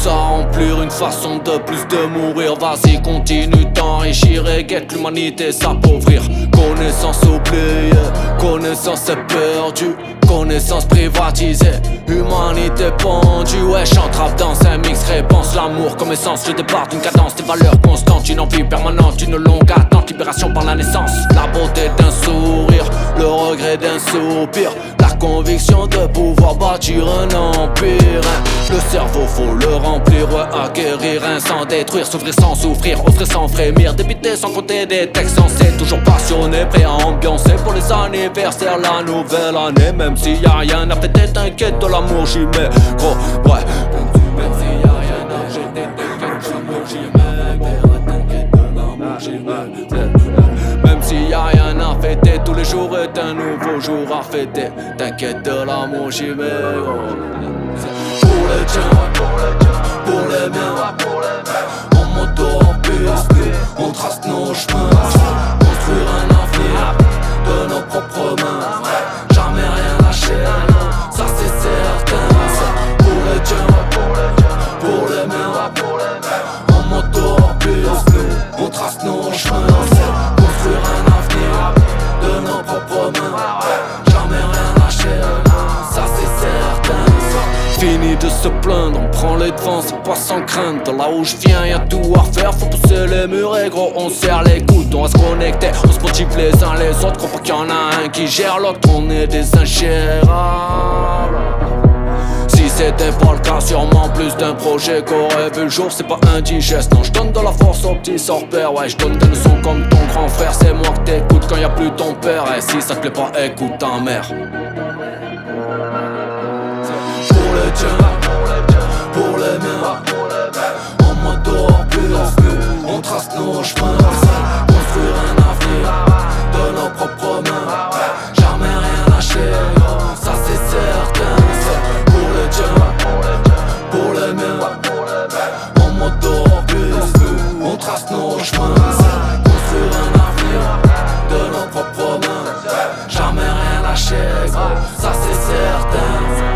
à remplir, une façon de plus de mourir. Vas-y, continue d'enrichir et guette l'humanité s'appauvrir. Connaissance oubliée, connaissance perdue, connaissance privatisée, humanité pendue. Ouais, j'entrave dans un mix, réponse l'amour comme essence. Je départ d'une cadence, des valeurs constantes, une envie permanente, une longue attente, libération par la naissance. La beauté d'un sourire, le regret d'un soupir, la conviction de pouvoir bâtir un empire. Le cerveau faut le remplir, ouais, acquérir un sans détruire, s'ouvrir sans souffrir, offrir sans frémir, débiter sans compter des textes sensés, toujours passionné, prêt à ambiancer pour les anniversaires, la nouvelle année. Même s'il y a rien à fêter, t'inquiète, de l'amour j'y mets, gros, ouais. Même s'il y a rien à jeter, t'inquiète, de l'amour j'y mets, t'inquiète, de l'amour j'y mets. Même s'il y a rien à fêter, tous les jours est un nouveau jour à fêter, t'inquiète, de l'amour j'y mets, gros. Pour les tiens, pour les miens, en moto, en piste, on trace nos chemins, construire un avenir de nos propres mains, jamais rien lâcher, ça c'est certain. Pour les tiens, pour les miens, en moto, en piste, on trace nos chemins, construire un avenir de nos propres mains, jamais rien lâcher, ça c'est certain. Fini de se plaindre, on prend les devants, c'est pas sans crainte. De là où je viens, y'a tout à refaire, faut pousser les murs et gros, on serre les coudes, on va se connecter, on se motive les uns les autres. Crois pas qu'il y en a un qui gère l'autre, on est des ingérables. Si c'était pas le cas, sûrement plus d'un projet qu'aurait vu le jour. C'est pas indigeste, non, je donne de la force aux petits sans repère. Ouais, je donne des leçons comme ton grand frère, c'est moi que t'écoutes quand y'a plus ton père. Et si ça te plaît pas, écoute ta mère. Pour les tiens, pour les miens, en moto, en piste, on trace nos chemins, construire un avenir de nos propres mains, jamais rien lâcher, ça c'est certain. Pour les tiens, pour les miens, en moto, en piste, on trace nos chemins, construire un avenir de nos propres mains, jamais rien lâcher, ça c'est certain.